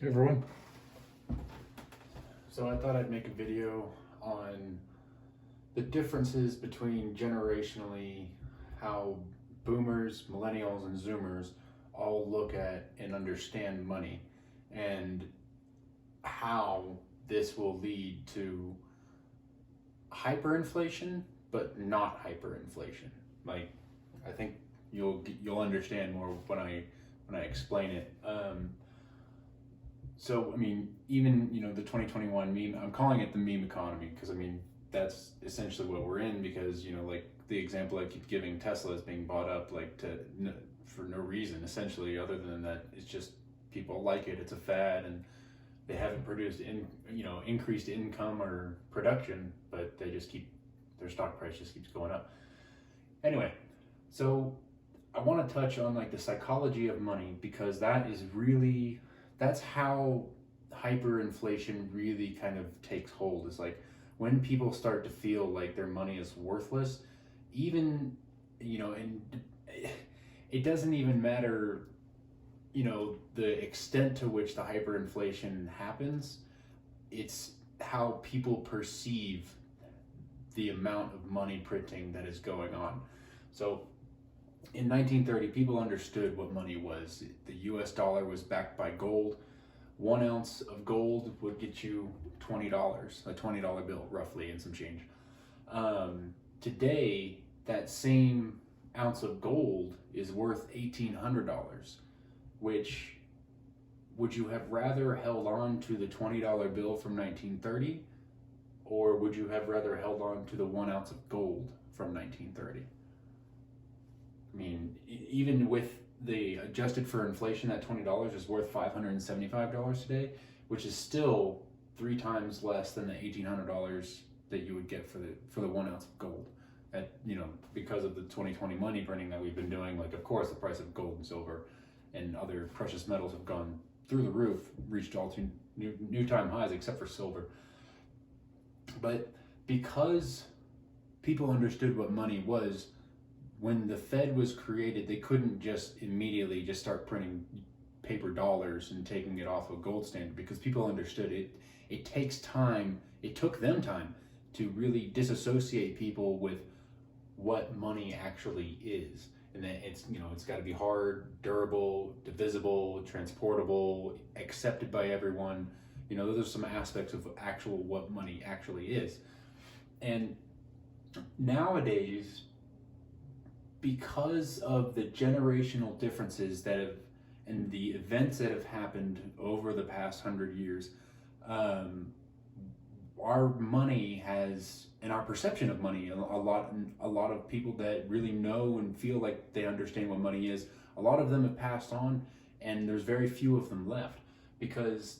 Hey everyone. So I thought I'd make a video on the differences between generationally how boomers, millennials, and zoomers all look at and understand money, and how this will lead to hyperinflation, but not hyperinflation. Like, I think you'll understand more when I explain it. So I mean, even the 2021 meme, I'm calling it the meme economy because I mean that's essentially what we're in, because like the example I keep giving, Tesla is being bought up like for no reason essentially, other than that it's just people like it, it's a fad, and they haven't produced increased income or production, but they just keep their stock price just keeps going up. Anyway, so I want to touch on like the psychology of money, because that's how hyperinflation really kind of takes hold. Is like when people start to feel like their money is worthless, even and it doesn't even matter the extent to which the hyperinflation happens. It's how people perceive the amount of money printing that is going on. So in 1930, people understood what money was. The US dollar was backed by gold. 1 ounce of gold would get you $20, a $20 bill, roughly, and some change. Today, that same ounce of gold is worth $1,800, which would you have rather held on to the $20 bill from 1930, or would you have rather held on to the 1 ounce of gold from 1930? I mean, even with the adjusted for inflation, that $20 is worth $575 today, which is still 3 times less than the $1,800 that you would get for the 1 ounce of gold. At because of the 2020 money printing that we've been doing, like of course the price of gold and silver and other precious metals have gone through the roof, reached all new time highs except for silver. But because people understood what money was, when the Fed was created, they couldn't just immediately just start printing paper dollars and taking it off a gold standard, because people understood it. It takes time. It took them time to really disassociate people with what money actually is, and that it's got to be hard, durable, divisible, transportable, accepted by everyone. Those are some aspects of actual what money actually is. And nowadays, because of the generational differences that have and the events that have happened over the past 100 years, our money has, and our perception of money, a lot of people that really know and feel like they understand what money is, a lot of them have passed on, and there's very few of them left, because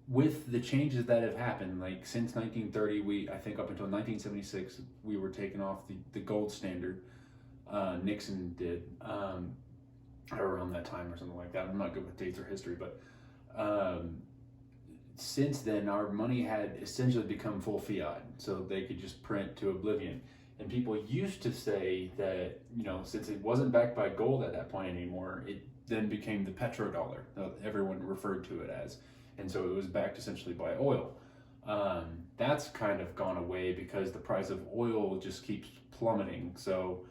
with the changes that have happened, like since 1930, I think up until 1976, we were taken off the gold standard. Nixon did, around that time or something like that. I'm not good with dates or history, but since then, our money had essentially become full fiat, so they could just print to oblivion. And people used to say that, since it wasn't backed by gold at that point anymore, it then became the petrodollar. Everyone referred to it as. And so it was backed essentially by oil. That's kind of gone away because the price of oil just keeps plummeting. So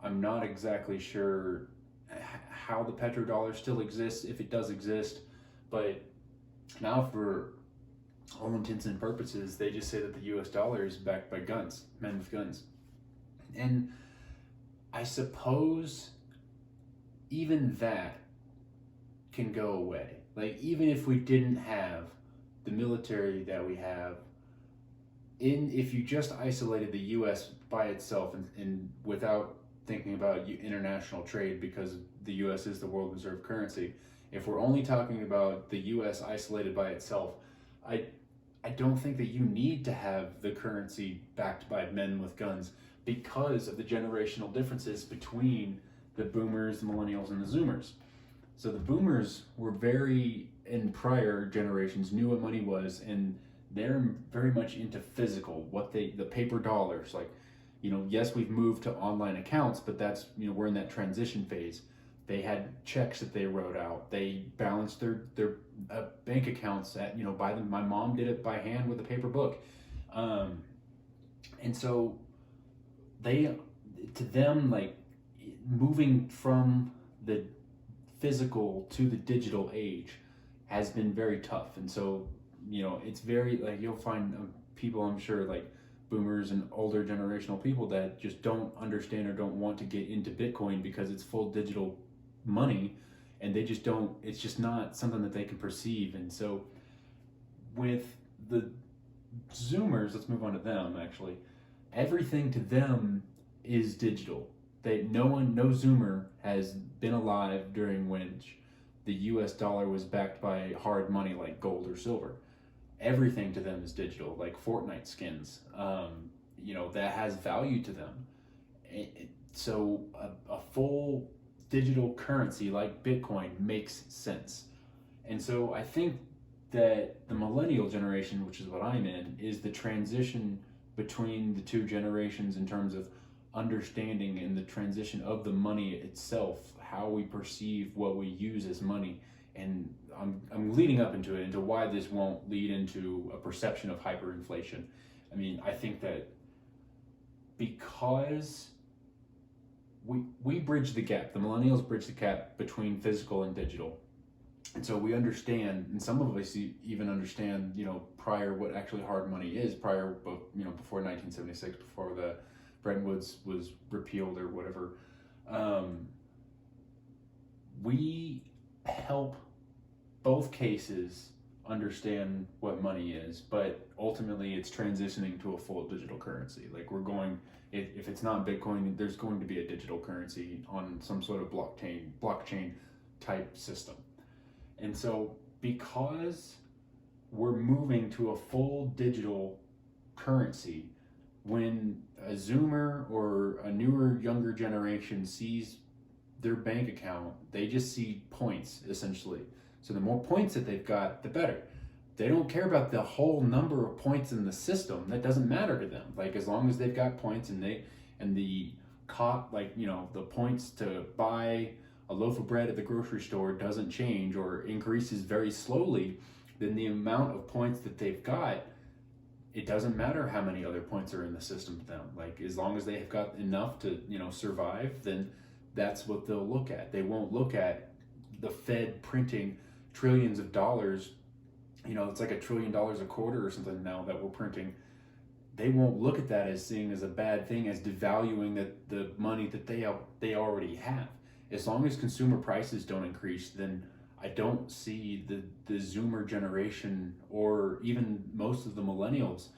I'm not exactly sure how the petrodollar still exists, if it does exist, but now for all intents and purposes, they just say that the US dollar is backed by guns, men with guns. And I suppose even that can go away. Like, even if we didn't have the military that we have, if you just isolated the US by itself and without thinking about international trade, because the US is the world reserve currency, if we're only talking about the US isolated by itself, I don't think that you need to have the currency backed by men with guns, because of the generational differences between the boomers, the millennials, and the zoomers. So the boomers were in prior generations, knew what money was, and they're very much into physical, the paper dollars. Like, yes, we've moved to online accounts, but that's, we're in that transition phase. They had checks that they wrote out. They balanced their bank accounts at, by them. My mom did it by hand with a paper book. And so to them, like, moving from the physical to the digital age has been very tough. And so, it's very, like, you'll find people, I'm sure, like boomers and older generational people that just don't understand or don't want to get into Bitcoin because it's full digital money, and they just don't, it's just not something that they can perceive. And so with the Zoomers, let's move on to them. Actually, everything to them is digital. No Zoomer has been alive during which the US dollar was backed by hard money like gold or silver. Everything to them is digital, like Fortnite skins. That has value to them. So a full digital currency like Bitcoin makes sense. And so I think that the millennial generation, which is what I'm in, is the transition between the two generations in terms of understanding and the transition of the money itself, how we perceive what we use as money. And I'm leading up into why this won't lead into a perception of hyperinflation. I mean, I think that because we bridge the gap, the millennials bridge the gap between physical and digital. And so we understand, and some of us even understand, prior what actually hard money is, prior, before 1976, before the Bretton Woods was repealed or whatever. We help both cases understand what money is, but ultimately it's transitioning to a full digital currency. Like, if it's not Bitcoin, there's going to be a digital currency on some sort of blockchain type system. And so because we're moving to a full digital currency, when a Zoomer or a newer, younger generation sees their bank account, they just see points, essentially. So the more points that they've got, the better. They don't care about the whole number of points in the system. That doesn't matter to them. Like, as long as they've got points and the points to buy a loaf of bread at the grocery store doesn't change or increases very slowly, then the amount of points that they've got, it doesn't matter how many other points are in the system to them. Like, as long as they have got enough to, survive, then that's what they'll look at. They won't look at the Fed printing trillions of dollars. It's like $1 trillion a quarter or something now that we're printing. They won't look at that as seeing as a bad thing, as devaluing the money that they already have. As long as consumer prices don't increase, then I don't see the Zoomer generation, or even most of the millennials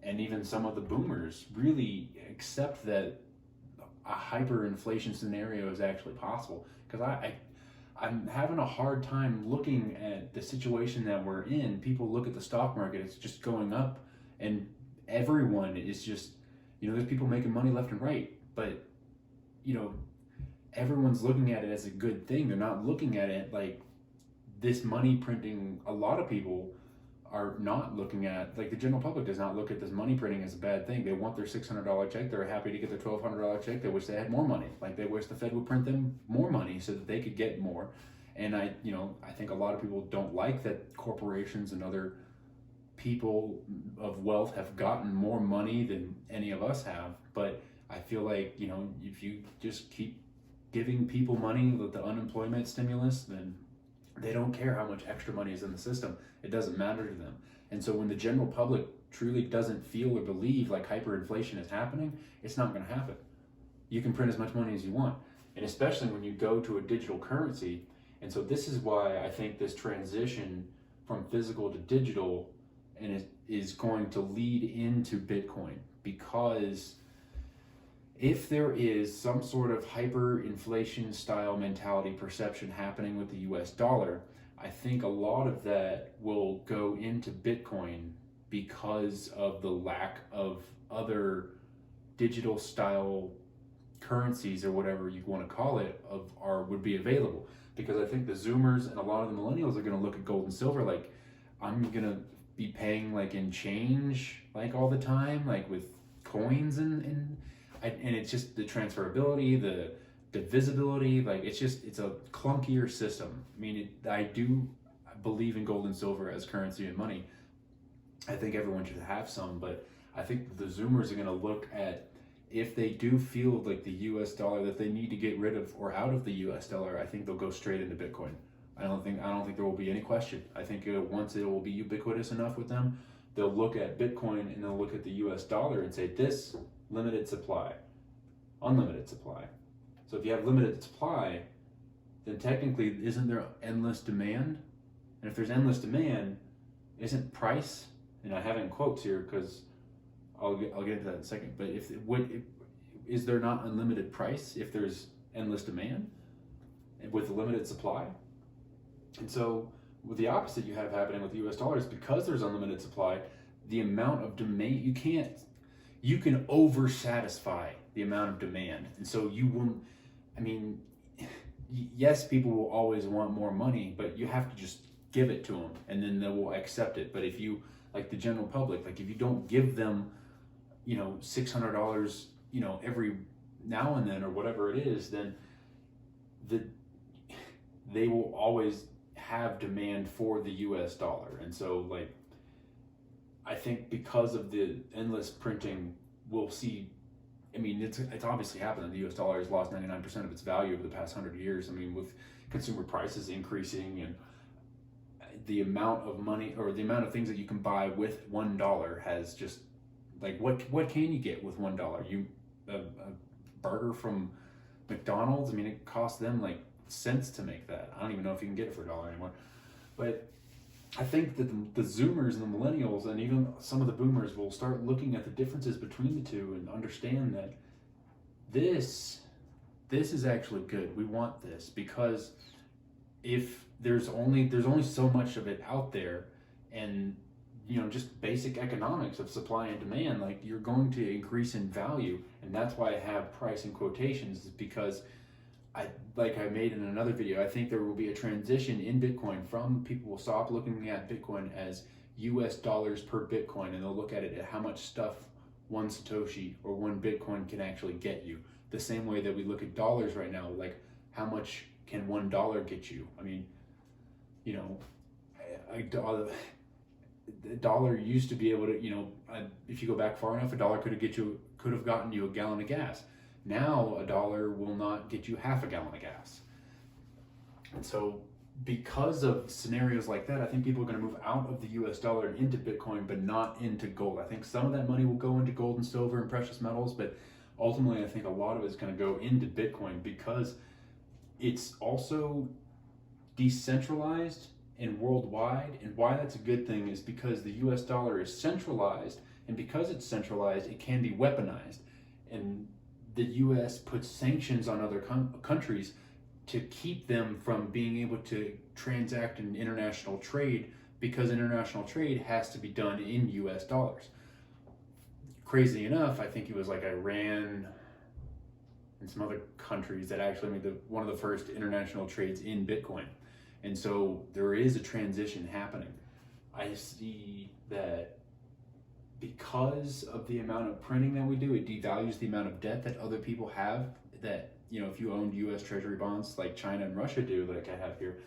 and even some of the boomers, really accept that a hyperinflation scenario is actually possible. Because I'm having a hard time looking at the situation that we're in. People look at the stock market, it's just going up, and everyone is just, there's people making money left and right, but everyone's looking at it as a good thing. They're not looking at it like this money printing. A lot of people are not looking at, like, the general public does not look at this money printing as a bad thing. They want their $600 check. They're happy to get their $1,200 check. They wish they had more money. Like, they wish the Fed would print them more money so that they could get more. And I think a lot of people don't like that corporations and other people of wealth have gotten more money than any of us have. But I feel like, if you just keep giving people money with the unemployment stimulus, then they don't care how much extra money is in the system. It doesn't matter to them. And so when the general public truly doesn't feel or believe like hyperinflation is happening, it's not going to happen. You can print as much money as you want. And especially when you go to a digital currency. And so this is why I think this transition from physical to digital is going to lead into Bitcoin. Because if there is some sort of hyperinflation style mentality perception happening with the US dollar, I think a lot of that will go into Bitcoin because of the lack of other digital style currencies, or whatever you want to call it, would be available. Because I think the Zoomers and a lot of the millennials are going to look at gold and silver like, I'm going to be paying like in change like all the time, like with coins, and it's just the transferability, the divisibility. Like it's a clunkier system. I mean, I do believe in gold and silver as currency and money. I think everyone should have some, but I think the Zoomers are going to look at, if they do feel like the US dollar, that they need to get rid of or out of the US dollar, I think they'll go straight into Bitcoin. I don't think there will be any question. I think once it will be ubiquitous enough with them, they'll look at Bitcoin and they'll look at the US dollar and say, this limited supply, unlimited supply. So if you have limited supply, then technically isn't there endless demand? And if there's endless demand, isn't price, and I have it in quotes here because I'll get into that in a second, but is there not unlimited price if there's endless demand with limited supply? And so with the opposite you have happening with the US dollar is, because there's unlimited supply, the amount of demand, you can over satisfy the amount of demand. And so you won't, I mean, yes, people will always want more money, but you have to just give it to them and then they will accept it. But if you, like the general public, like if you don't give them, $600, every now and then or whatever it is, then they will always have demand for the US dollar. And so like, I think because of the endless printing, we'll see, I mean, it's obviously happened. The US dollar has lost 99% of its value over the past 100 years. I mean, with consumer prices increasing and the amount of money or the amount of things that you can buy with $1 has just, like, what can you get with $1? A burger from McDonald's, I mean, it costs them like cents to make that. I don't even know if you can get it for $1 anymore. But I think that the Zoomers and the millennials and even some of the boomers will start looking at the differences between the two and understand that this is actually good. We want this because if there's only so much of it out there, and just basic economics of supply and demand, like you're going to increase in value. And that's why I have price in quotations, is because I made in another video, I think there will be a transition in Bitcoin from people will stop looking at Bitcoin as US dollars per Bitcoin, and they'll look at it at how much stuff one Satoshi or one Bitcoin can actually get you. The same way that we look at dollars right now, like how much can $1 get you? I mean, a dollar used to be able to, if you go back far enough, a dollar could have gotten you a gallon of gas. Now a dollar will not get you half a gallon of gas. And so because of scenarios like that, I think people are going to move out of the US dollar and into Bitcoin, but not into gold. I think some of that money will go into gold and silver and precious metals, but ultimately I think a lot of it's going to go into Bitcoin because it's also decentralized and worldwide. And why that's a good thing is because the US dollar is centralized, and because it's centralized, it can be weaponized. And the US puts sanctions on other countries to keep them from being able to transact in international trade, because international trade has to be done in US dollars. Crazy enough, I think it was like Iran and some other countries that actually made one of the first international trades in Bitcoin. And so there is a transition happening. I see that because of the amount of printing that we do, it devalues the amount of debt that other people have. That, if you owned US Treasury bonds like China and Russia do, like I have here,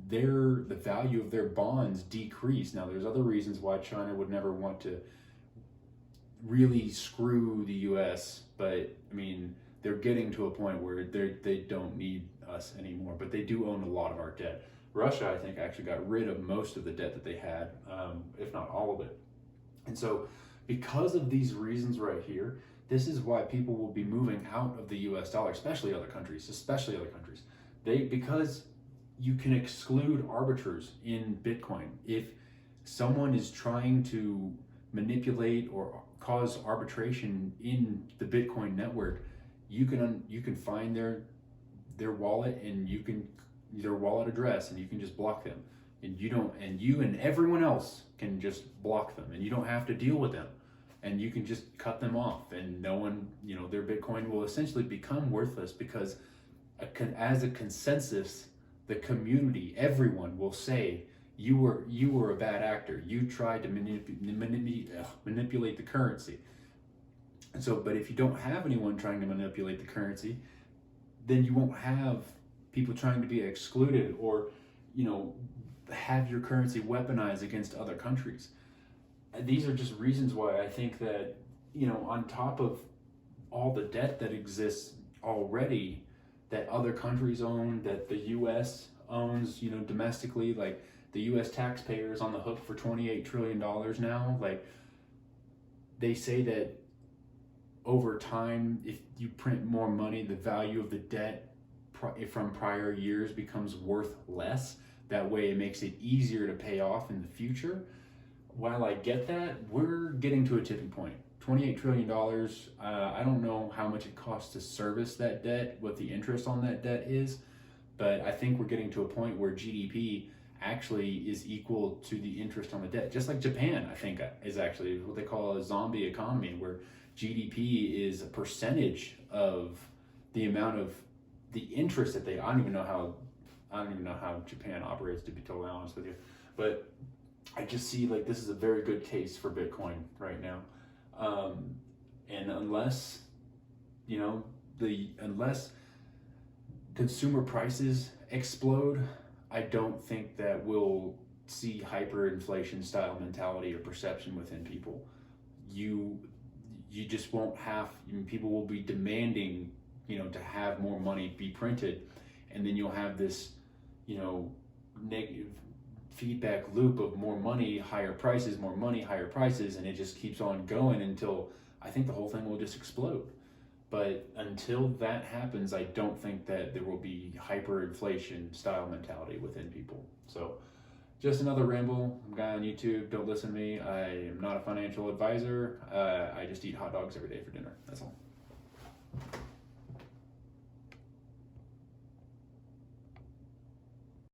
the value of their bonds decrease. Now, there's other reasons why China would never want to really screw the US, but I mean, they're getting to a point where they don't need us anymore, but they do own a lot of our debt. Russia, I think, actually got rid of most of the debt that they had, if not all of it. And so because of these reasons right here, this is why people will be moving out of the US dollar, especially other countries. Because you can exclude arbiters in Bitcoin. If someone is trying to manipulate or cause arbitration in the Bitcoin network, you can find their wallet and their wallet address, and you can just block them. And you and everyone else can just block them, and you don't have to deal with them, and you can just cut them off, and no one, their Bitcoin will essentially become worthless, because as a consensus, the community, everyone will say, you were a bad actor. You tried to manipulate the currency. And so, but if you don't have anyone trying to manipulate the currency, then you won't have people trying to be excluded or, have your currency weaponized against other countries. These are just reasons why I think that, on top of all the debt that exists already, that other countries own, that the U.S. owns, domestically, like the U.S. taxpayer is on the hook for $28 trillion now. Like, they say that over time, if you print more money, the value of the debt from prior years becomes worth less. That way it makes it easier to pay off in the future. While I get that, we're getting to a tipping point. $28 trillion, I don't know how much it costs to service that debt, what the interest on that debt is, but I think we're getting to a point where GDP actually is equal to the interest on the debt. Just like Japan, I think, is actually what they call a zombie economy, where GDP is a percentage of the amount of the interest that I don't even know how Japan operates, to be totally honest with you. But I just see like this is a very good case for Bitcoin right now. And unless consumer prices explode, I don't think that we'll see hyperinflation style mentality or perception within people. You just won't have, people will be demanding, to have more money be printed, and then you'll have this, negative feedback loop of more money, higher prices, more money, higher prices, and it just keeps on going until I think the whole thing will just explode. But until that happens, I don't think that there will be hyperinflation style mentality within people. So just another ramble. I'm a guy on YouTube. Don't listen to me. I am not a financial advisor. I just eat hot dogs every day for dinner. That's all.